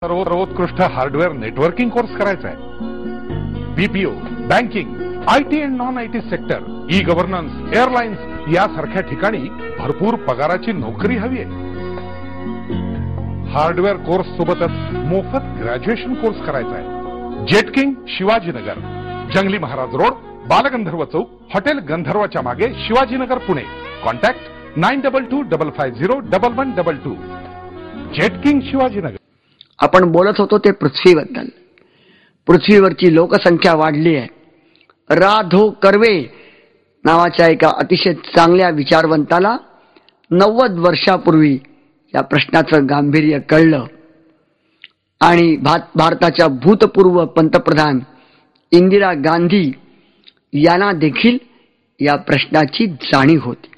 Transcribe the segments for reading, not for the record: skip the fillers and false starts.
सर्वोत्कृष्ट hardware networking course करायचा आहे। BPO, banking, IT and non IT sector, e governance, airlines यासारख्या ठिकाणी भरपूर पगाराची नोकरी हवी आहे। हार्डवेअर कोर्स सोबतच मोफत ग्रॅज्युएशन कोर्स करायचा आहे। जेटकिंग, शिवाजीनगर, जंगली महाराज रोड, बालगंधर्व चौक, हॉटेल गंधर्वच्या मागे, शिवाजीनगर, पुणे। कॉन्टॅक्ट 9225011122। जेटकिंग, शिवाजीनगर। आपण बोलत होतो ते पृथ्वीबद्दल। पृथ्वीवरची लोकसंख्या वाढली आहे। राधो कर्वे नावाच्या एका अतिशय चांगल्या विचारवंताला 90 वर्षापूर्वी या प्रश्नाचं गांभीर्य कळलं आणि भारताच्या भूतपूर्व पंतप्रधान इंदिरा गांधी यांना देखील या प्रश्नाची जाणीव होती।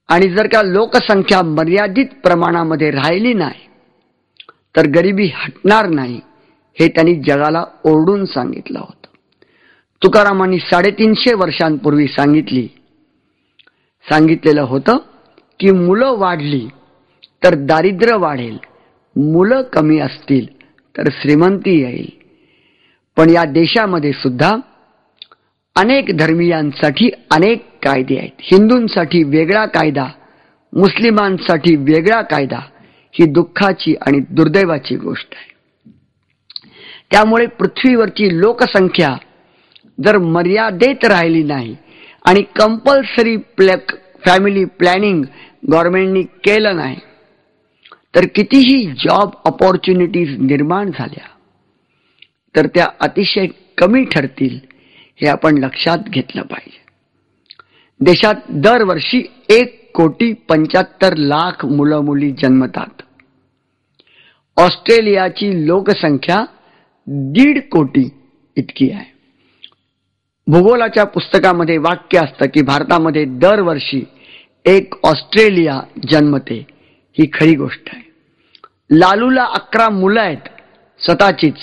आणि जर का लोकसंख्या मर्यादित प्रमाणामध्ये राहिली नाही तर गरिबी हटणार नाही, हे त्यांनी जगाला ओरडून सांगितलं होतं। तुकारामांनी 350 वर्षांपूर्वी सांगितलेलं होतं की मुलं वाढली तर दारिद्र्य वाढेल, मुलं कमी असतील तर श्रीमंती येईल। पण या देशामध्ये सुद्धा अनेक धर्मीयांसाठी अनेक कायदे आहेत। हिंदूंसाठी वेगळा कायदा, मुस्लिमांसाठी वेगळा कायदा, ही दुःखाची आणि दुर्दैवाची गोष्ट आहे। त्यामुळे पृथ्वीवरची लोकसंख्या जर मर्यादेत राहिली नाही आणि कंपल्सरी फॅमिली प्लॅनिंग गव्हर्नमेंटनी केलं नाही तर कितीही जॉब ऑपॉर्च्युनिटीज निर्माण झाल्या तर त्या अतिशय कमी ठरतील, हे आपण लक्षात घेतलं पाहिजे। देशात दरवर्षी 1,75,00,000 मुलं मुली जन्मतात। ऑस्ट्रेलियाची लोकसंख्या 1.5 कोटी इतकी आहे। भूगोलाच्या पुस्तकामध्ये वाक्य असतं की भारतामध्ये दरवर्षी 1 ऑस्ट्रेलिया जन्मते, ही खरी गोष्ट आहे। लालूला 11 मुलं आहेत स्वतःचीच।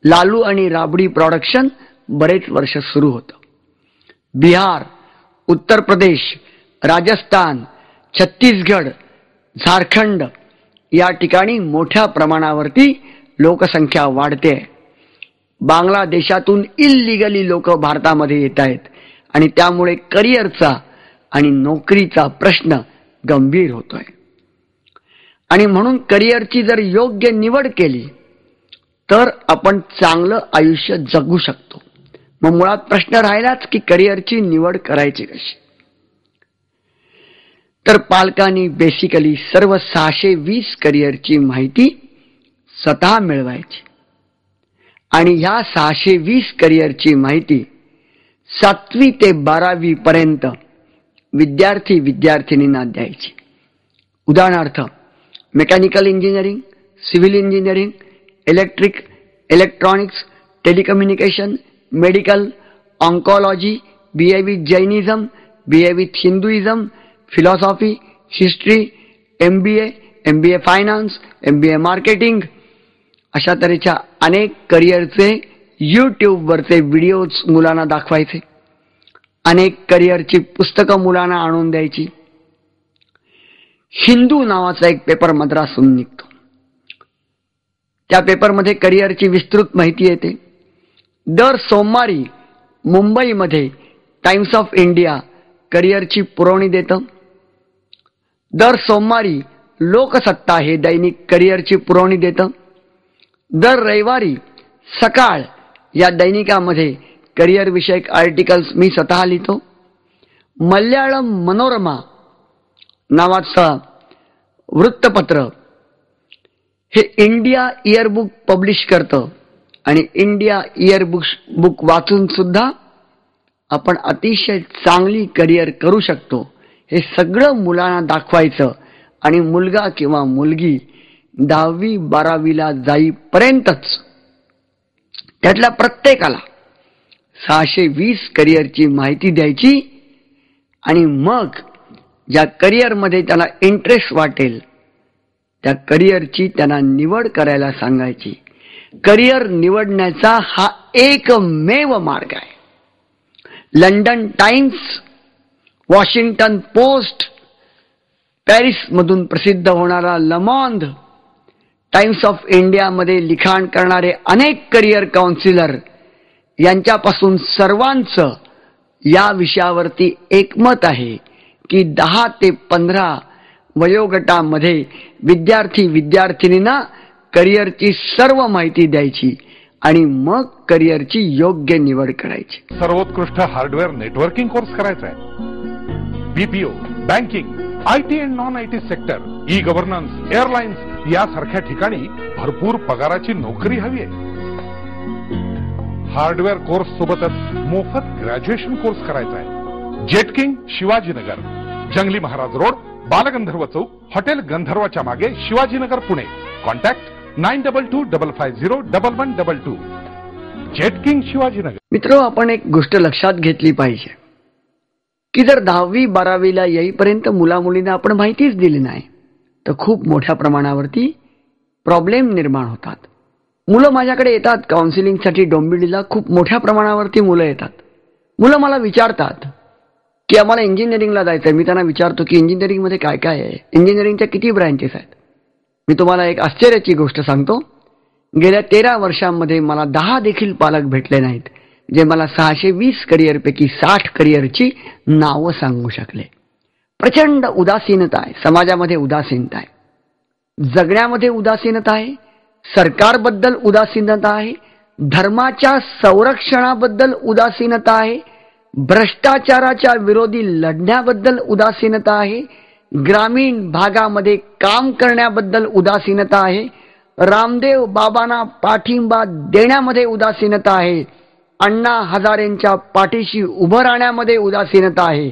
लालू आणि राबडी प्रोडक्शन बरेच वर्ष सुरू होतं। बिहार, उत्तर प्रदेश, राजस्थान, छत्तीसगड, झारखंड या ठिकाणी मोठ्या प्रमाणावरती लोकसंख्या वाढते। बांगलादेशातून इल्लीगली लोक भारतामध्ये येत आहेत आणि त्यामुळे करिअरचा आणि नोकरीचा प्रश्न गंभीर होतोय। आणि म्हणून करिअरची जर योग्य निवड केली तर आपण चांगलं आयुष्य जगू शकतो। मग मुळात प्रश्न राहिलाच की करिअरची निवड करायची कशी। तर पालकांनी बेसिकली सर्व 620 करिअरची माहिती स्वतः मिळवायची आणि ह्या 620 करिअरची माहिती 7वी ते 12वी पर्यंत विद्यार्थींना द्यायची। उदाहरणार्थ mechanical engineering, civil engineering, electric, electronics, telecommunication, medical, oncology, BA with Jainism, BA with Hinduism, philosophy, history, MBA finance, MBA marketing, अशा तऱ्हेच्या अनेक करिअरचे यूट्यूबवरचे व्हिडिओज मुलांना दाखवायचे। अनेक करिअरची पुस्तकं मुलांना आणून द्यायची। हिंदू नावाचा एक पेपर मद्रासहून निघतो, त्या पेपरमध्ये करिअरची विस्तृत माहिती येते। दर सोमवारी मुंबईमध्ये टाइम्स ऑफ इंडिया करिअरची पुरवणी देतं। दर सोमवारी लोकसत्ता हे दैनिक करिअरची पुरवणी देतं। दर रविवारी सकाळ या दैनिकामध्ये करिअर विषयक आर्टिकल्स मी स्वतः लिहितो। मल्याळम मनोरमा नावाचं वृत्तपत्र हे इंडिया इयरबुक पब्लिश करतं आणि इंडिया इयरबुक वाचून सुद्धा आपण अतिशय चांगली करिअर करू शकतो, हे सगळं मुलांना दाखवायचं। आणि मुलगा किंवा मुलगी 10वी 12वीला जाईपर्यंतच त्यातल्या प्रत्येकाला 620 करिअरची माहिती द्यायची आणि मग ज्या करिअरमध्ये त्याला इंटरेस्ट वाटेल त्या करिअरची त्यांना निवड करायला सांगायची। करिअर निवडण्याचा हा एकमेव मार्ग आहे। London times, Washington post, Paris मधून प्रसिद्ध होणारा लमॉन्ड, टाइम्स ऑफ इंडियामध्ये लिखाण करणारे अनेक करिअर काउन्सिलर यांच्यापासून सर्वांचं या विषयावरती एकमत आहे की 10 ते 15 वयोगटामध्ये विद्यार्थिनींना करिअरची सर्व माहिती द्यायची आणि मग करिअरची योग्य निवड करायची. सर्वोत्कृष्ट हार्डवेअर नेटवर्किंग कोर्स करायचा आहे. BPO, banking, IT and non IT sector, e governance, airlines यासारख्या ठिकाणी भरपूर पगाराची नोकरी हवी आहे. हार्डवेअर कोर्स सोबतच मोफत ग्रॅज्युएशन कोर्स करायचा आहे. जेट किंग, शिवाजीनगर, जंगली महाराज रोड, बालगंधर्व चौक, हॉटेल गंधर्वाच्या मागे, Shivajinagar, Pune. Contact 9225501122. Jet king, Shivajinagar. मित्र, आपण एक गोष्ट लक्षात घेतली पाहिजे की जर 10वी 12वीला येईपर्यंत मुलामुलींना आपण माहितीच दिली नाही तर खूप मोठ्या प्रमाणावरती प्रॉब्लेम निर्माण होतात. मुलं माझ्याकडे येतात काउन्सिलिंगसाठी डोंबिवलीला. खूप मोठ्या प्रमाणावरती मुलं येतात. मुलं मला विचारतात की आम्हाला इंजिनिअरिंगला जायचं आहे. मी त्यांना विचारतो की इंजिनिअरिंगमध्ये काय काय आहे, इंजिनिअरिंगच्या किती ब्रँचेस आहेत. मी तुम्हाला एक आश्चर्याची गोष्ट सांगतो. गेल्या 13 वर्षांमध्ये मला 10 देखील पालक भेटले नाहीत जे मला 620 करिअरपैकी 60 करिअरची नावं सांगू शकले. प्रचंड उदासीनता आहे समाजामध्ये. उदासीनता आहे, जगण्यामध्ये उदासीनता आहे, सरकारबद्दल उदासीनता आहे, धर्माच्या संरक्षणाबद्दल उदासीनता आहे, भ्रष्टाचाराच्या विरोधी लढण्याबद्दल उदासीनता आहे, ग्रामीण भागामध्ये काम करण्याबद्दल उदासीनता आहे, रामदेव बाबांना पाठिंबा देण्यामध्ये उदासीनता आहे, अण्णा हजारेंच्या पाठीशी उभं राहण्यामध्ये उदासीनता आहे,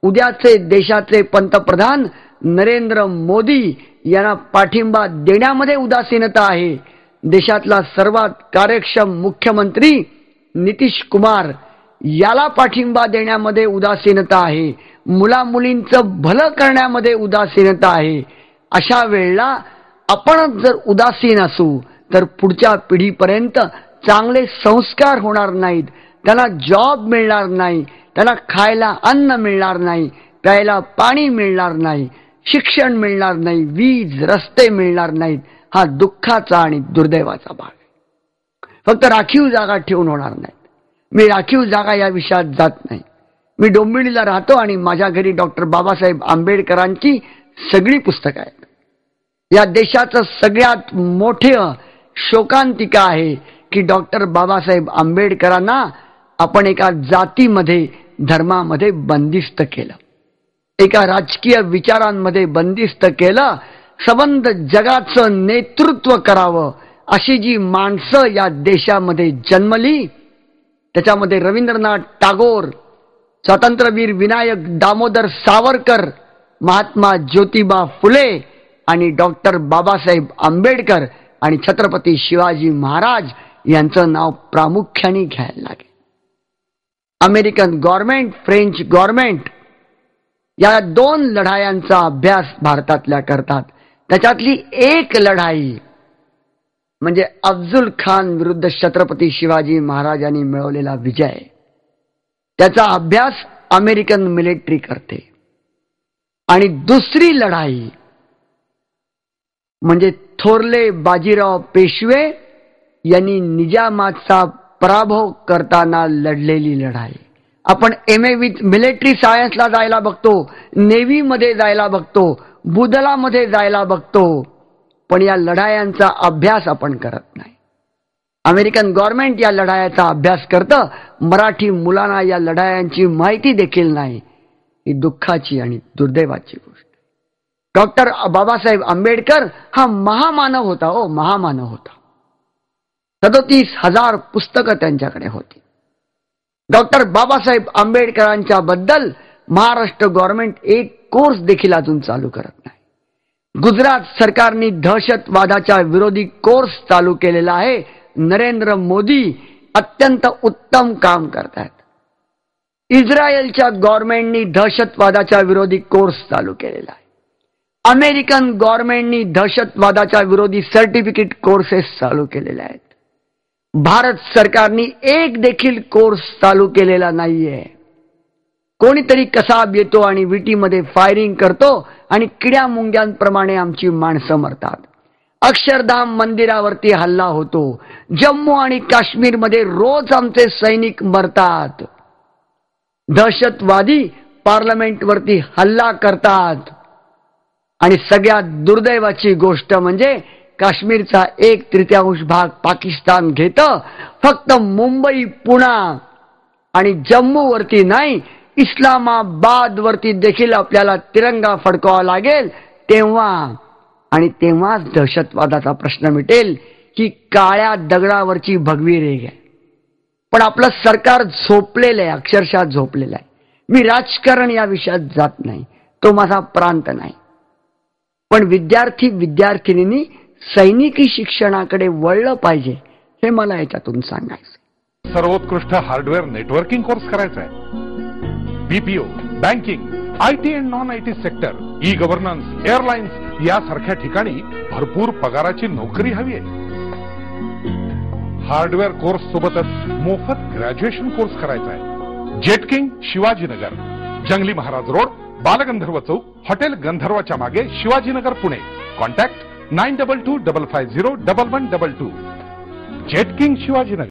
उद्याचे देशाचे पंतप्रधान नरेंद्र मोदी यांना पाठिंबा देण्यामध्ये उदासीनता आहे, देशातला सर्वात कार्यक्षम मुख्यमंत्री नितीश कुमार याला पाठिंबा देण्यामध्ये उदासीनता आहे, मुलामुलींचं भलं करण्यामध्ये उदासीनता आहे. अशा वेळेला आपण जर उदासीन असू तर पुढच्या पिढीपर्यंत चांगले संस्कार होणार नाहीत, त्यांना जॉब मिळणार नाही, त्यांना खायला अन्न मिळणार नाही, प्यायला पाणी मिळणार नाही, शिक्षण मिळणार नाही, वीज रस्ते मिळणार नाहीत. हा दुःखाचा आणि दुर्दैवाचा भाग आहे. फक्त राखीव जागा ठेवून होणार नाही. मी राखीव जागा या विषयात जात नाही. मी डोंबिवलीला राहतो आणि माझ्या घरी डॉक्टर बाबासाहेब आंबेडकरांची सगळी पुस्तकं आहेत. या देशाचं सगळ्यात मोठे शोकांतिका आहे की डॉक्टर बाबासाहेब आंबेडकरांना आपण एका जातीमध्ये धर्मामध्ये बंदिस्त केलं, एका राजकीय विचारांमध्ये बंदिस्त केलं. संबंध जगाचं नेतृत्व करावं अशी जी माणसं या देशामध्ये जन्मली त्याच्यामध्ये रवींद्रनाथ टागोर, स्वातंत्र्यवीर विनायक दामोदर सावरकर, महात्मा ज्योतिबा फुले आणि डॉक्टर बाबासाहेब आंबेडकर आणि छत्रपती शिवाजी महाराज यांचं नाव प्रामुख्याने घ्यायला लागेल. अमेरिकन गव्हर्नमेंट, फ्रेंच गव्हर्नमेंट या 2 लढायांचा अभ्यास भारतातल्या करतात. त्याच्यातली एक लढाई म्हणजे अफजल खान विरुद्ध छत्रपती शिवाजी महाराजांनी मिळवलेला विजय. त्याचा अभ्यास अमेरिकन मिलिटरी करते. आणि दुसरी लढाई म्हणजे थोरले बाजीराव पेशवे यांनी निजामाचा पराभव करताना लढलेली लढाई. आपण MA विथ मिलिटरी सायन्सला जायला बघतो, नेव्ही मध्ये जायला बघतो, भूदलामध्ये जायला बघतो, पण या लढायांचा अभ्यास आपण करत नाही. अमेरिकन गव्हर्नमेंट या लढायाचा अभ्यास करतं, मराठी मुलांना या लढायांची माहिती देखील नाही. ही दुःखाची आणि दुर्दैवाची गोष्ट. डॉक्टर बाबासाहेब आंबेडकर हा महामानव होता. हो, महामानव होता. 37,000 पुस्तकं त्यांच्याकडे होती. डॉक्टर बाबासाहेब आंबेडकरांच्या बद्दल महाराष्ट्र गव्हर्नमेंट एक कोर्स देखील अजून चालू करत नाही. गुजरात सरकारने दहशतवादाच्या विरोधी कोर्स चालू केलेला आहे. नरेंद्र मोदी अत्यंत उत्तम काम करतात. इस्रायलच्या गव्हर्नमेंटनी दहशतवादाच्या विरोधी कोर्स चालू केलेला आहे. अमेरिकन गव्हर्नमेंटनी दहशतवादाच्या विरोधी सर्टिफिकेट कोर्सेस चालू केलेले आहेत. भारत सरकारने एक देखील कोर्स चालू केलेला नाहीये. कोणीतरी कसाब येतो आणि विटीमध्ये फायरिंग करतो आणि किड्या मुंग्यांप्रमाणे आमची माणसं मरतात. अक्षरधाम मंदिरावरती हल्ला होतो. जम्मू आणि काश्मीरमध्ये रोज आमचे सैनिक मरतात. दहशतवादी पार्लमेंटवरती हल्ला करतात. आणि सगळ्यात दुर्दैवाची गोष्ट म्हणजे काश्मीरचा 1/3 भाग पाकिस्तान घेतं. फक्त मुंबई, पुणा आणि जम्मूवरती नाही, इस्लामाबाद वरती देखील आपल्याला तिरंगा फडकावा लागेल. तेव्हाच दहशतवादाचा प्रश्न मिटेल. ही काळ्या दगडावरची भगवी रेघ आहे. पण आपलं सरकार झोपलेलं आहे, अक्षरशः झोपलेलं आहे. मी राजकारण या विषयात जात नाही, तो माझा प्रांत नाही. पण विद्यार्थी-विद्यार्थिनींनी सैनिकी शिक्षणाकडे वळलं पाहिजे, हे मला याच्यातून सांगायचं. सर्वोत्कृष्ट हार्डवेअर नेटवर्किंग कोर्स करायचा आहे. BPO, banking, IT and non IT sector, e governance, airlines यासारख्या ठिकाणी भरपूर पगाराची नोकरी हवी आहे. हार्डवेअर कोर्स सोबतच मोफत ग्रॅज्युएशन कोर्स करायचा आहे. जेटकिंग, शिवाजीनगर, जंगली महाराज रोड, बालगंधर्व चौक, हॉटेल गंधर्वच्या मागे, शिवाजीनगर, पुणे. कॉन्टॅक्ट 9225501122. जेटकिंग, शिवाजीनगर.